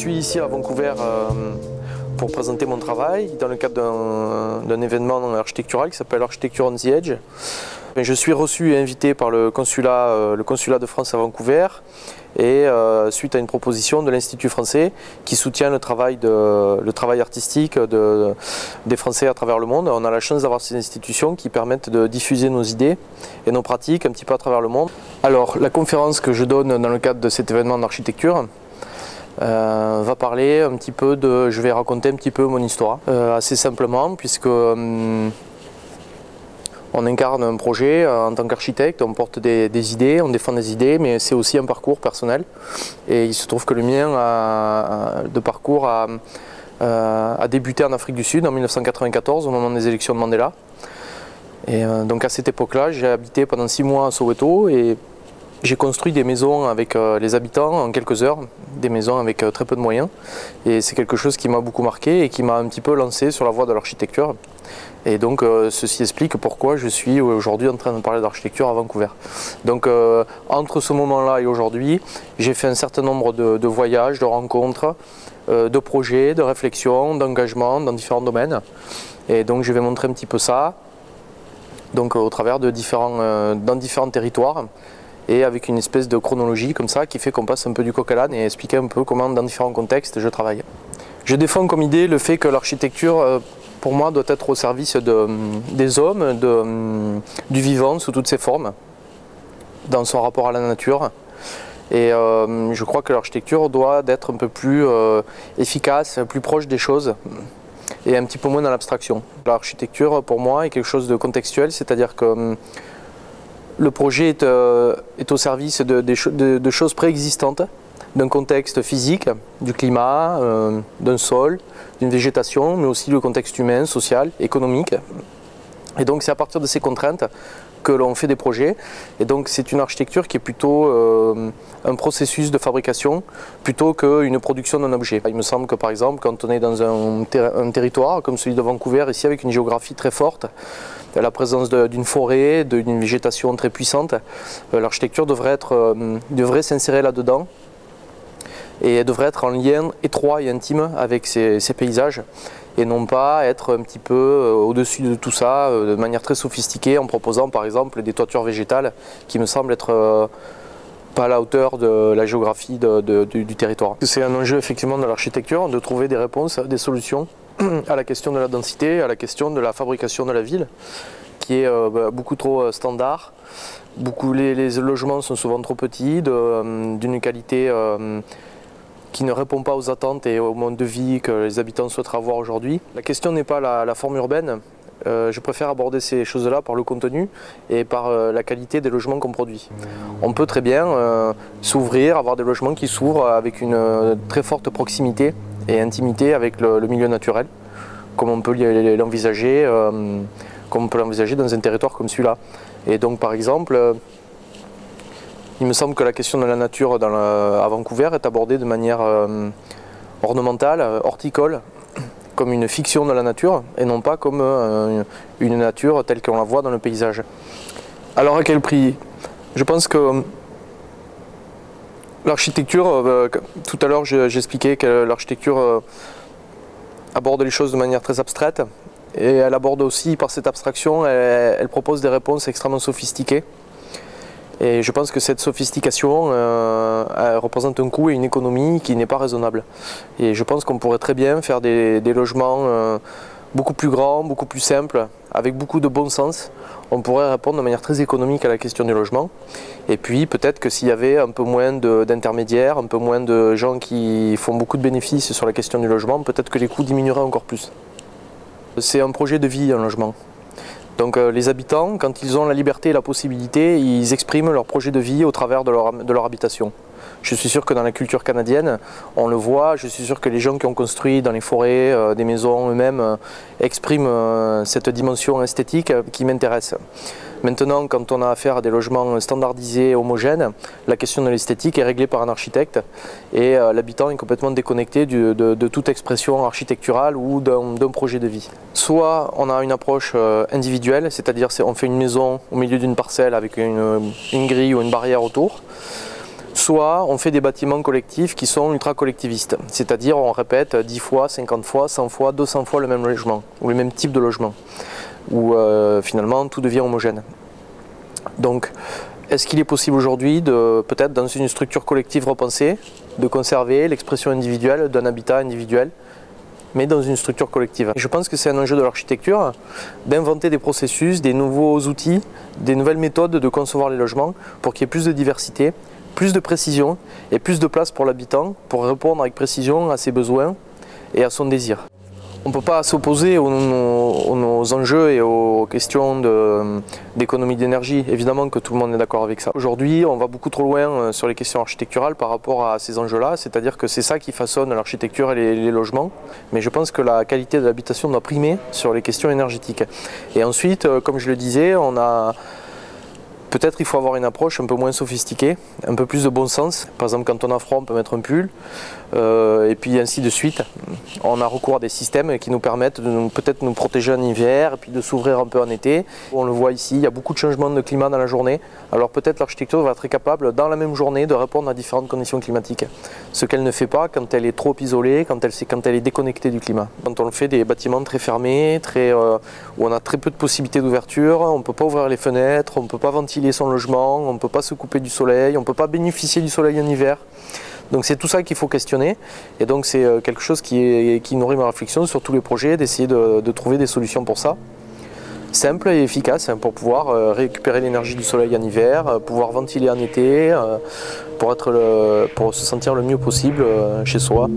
suis ici à Vancouver pour présenter mon travail dans le cadre d'un événement architectural qui s'appelle Architecture on the Edge. Je suis reçu et invité par le consulat de France à Vancouver et suite à une proposition de l'Institut français qui soutient le travail artistique des Français à travers le monde. On a la chance d'avoir ces institutions qui permettent de diffuser nos idées et nos pratiques un petit peu à travers le monde. Alors la conférence que je donne dans le cadre de cet événement d'architecture va parler un petit peu je vais raconter un petit peu mon histoire, assez simplement, puisque on incarne un projet en tant qu'architecte, on porte des idées, on défend des idées, mais c'est aussi un parcours personnel. Et il se trouve que le mien de parcours a débuté en Afrique du Sud en 1994, au moment des élections de Mandela. Et donc à cette époque-là, j'ai habité pendant 6 mois à Soweto et j'ai construit des maisons avec les habitants en quelques heures, des maisons avec très peu de moyens. Et c'est quelque chose qui m'a beaucoup marqué et qui m'a un petit peu lancé sur la voie de l'architecture. Et donc ceci explique pourquoi je suis aujourd'hui en train de parler d'architecture à Vancouver. Donc entre ce moment-là et aujourd'hui, j'ai fait un certain nombre de voyages, de rencontres, de projets, de réflexions, d'engagements dans différents domaines. Et donc je vais montrer un petit peu ça, donc au travers de dans différents territoires, et avec une espèce de chronologie comme ça qui fait qu'on passe un peu du coq à l'âne et expliquer un peu comment dans différents contextes je travaille. Je défends comme idée le fait que l'architecture pour moi doit être au service des hommes, du vivant sous toutes ses formes, dans son rapport à la nature. Et je crois que l'architecture doit être un peu plus efficace, plus proche des choses et un petit peu moins dans l'abstraction. L'architecture pour moi est quelque chose de contextuel, c'est-à-dire que le projet est au service de choses préexistantes, d'un contexte physique, du climat, d'un sol, d'une végétation, mais aussi le contexte humain, social, économique. Et donc c'est à partir de ces contraintes que l'on fait des projets. Et donc c'est une architecture qui est plutôt un processus de fabrication plutôt qu'une production d'un objet. Il me semble que par exemple quand on est dans un territoire comme celui de Vancouver, ici avec une géographie très forte, la présence d'une forêt, d'une végétation très puissante, l'architecture devrait s'insérer là-dedans et devrait être en lien étroit et intime avec ces paysages et non pas être un petit peu au-dessus de tout ça de manière très sophistiquée en proposant par exemple des toitures végétales qui me semblent être pas à la hauteur de la géographie du territoire. C'est un enjeu effectivement de l'architecture de trouver des réponses, des solutions à la question de la densité, à la question de la fabrication de la ville qui est beaucoup trop standard. Les logements sont souvent trop petits, d'une qualité qui ne répond pas aux attentes et au mode de vie que les habitants souhaiteraient avoir aujourd'hui. La question n'est pas la forme urbaine, je préfère aborder ces choses-là par le contenu et par la qualité des logements qu'on produit. On peut très bien s'ouvrir, avoir des logements qui s'ouvrent avec une très forte proximité et intimité avec le milieu naturel, comme on peut l'envisager dans un territoire comme celui-là. Et donc par exemple, il me semble que la question de la nature à Vancouver est abordée de manière ornementale, horticole, comme une fiction de la nature et non pas comme une nature telle qu'on la voit dans le paysage. Alors à quel prix? Je pense que l'architecture, tout à l'heure j'expliquais que l'architecture aborde les choses de manière très abstraite et elle aborde aussi par cette abstraction, elle propose des réponses extrêmement sophistiquées. Et je pense que cette sophistication elle représente un coût et une économie qui n'est pas raisonnable. Et je pense qu'on pourrait très bien faire des logements beaucoup plus grands, beaucoup plus simples, avec beaucoup de bon sens. On pourrait répondre de manière très économique à la question du logement. Et puis peut-être que s'il y avait un peu moins d'intermédiaires, un peu moins de gens qui font beaucoup de bénéfices sur la question du logement, peut-être que les coûts diminueraient encore plus. C'est un projet de vie, un logement. Donc les habitants, quand ils ont la liberté et la possibilité, ils expriment leur projet de vie au travers de leur habitation. Je suis sûr que dans la culture canadienne, on le voit, je suis sûr que les gens qui ont construit dans les forêts des maisons eux-mêmes expriment cette dimension esthétique qui m'intéresse. Maintenant, quand on a affaire à des logements standardisés, homogènes, la question de l'esthétique est réglée par un architecte et l'habitant est complètement déconnecté de toute expression architecturale ou d'un projet de vie. Soit on a une approche individuelle, c'est-à-dire on fait une maison au milieu d'une parcelle avec une grille ou une barrière autour, soit on fait des bâtiments collectifs qui sont ultra collectivistes, c'est-à-dire on répète 10 fois, 50 fois, 100 fois, 200 fois le même logement, ou le même type de logement, où finalement tout devient homogène. Donc, est-ce qu'il est possible aujourd'hui de, peut-être dans une structure collective repensée, de conserver l'expression individuelle d'un habitat individuel, mais dans une structure collective? Et je pense que c'est un enjeu de l'architecture, d'inventer des processus, des nouveaux outils, des nouvelles méthodes de concevoir les logements pour qu'il y ait plus de diversité, plus de précision et plus de place pour l'habitant pour répondre avec précision à ses besoins et à son désir. On ne peut pas s'opposer aux enjeux et aux questions d'économie d'énergie. Évidemment que tout le monde est d'accord avec ça. Aujourd'hui, on va beaucoup trop loin sur les questions architecturales par rapport à ces enjeux-là. C'est-à-dire que c'est ça qui façonne l'architecture et les logements. Mais je pense que la qualité de l'habitation doit primer sur les questions énergétiques. Et ensuite, comme je le disais, peut-être il faut avoir une approche un peu moins sophistiquée, un peu plus de bon sens. Par exemple, quand on a froid, on peut mettre un pull, et puis ainsi de suite. On a recours à des systèmes qui nous permettent de peut-être nous protéger en hiver, et puis de s'ouvrir un peu en été. On le voit ici, il y a beaucoup de changements de climat dans la journée. Alors peut-être l'architecture va être capable, dans la même journée, de répondre à différentes conditions climatiques. Ce qu'elle ne fait pas quand elle est trop isolée, quand elle est déconnectée du climat. Quand on fait des bâtiments très fermés, où on a très peu de possibilités d'ouverture, on ne peut pas ouvrir les fenêtres, on ne peut pas ventiler son logement, on ne peut pas se couper du soleil, on ne peut pas bénéficier du soleil en hiver. Donc c'est tout ça qu'il faut questionner, et donc c'est quelque chose qui nourrit ma réflexion sur tous les projets, d'essayer de trouver des solutions pour ça. Simple et efficace pour pouvoir récupérer l'énergie du soleil en hiver, pouvoir ventiler en été, pour se sentir le mieux possible chez soi.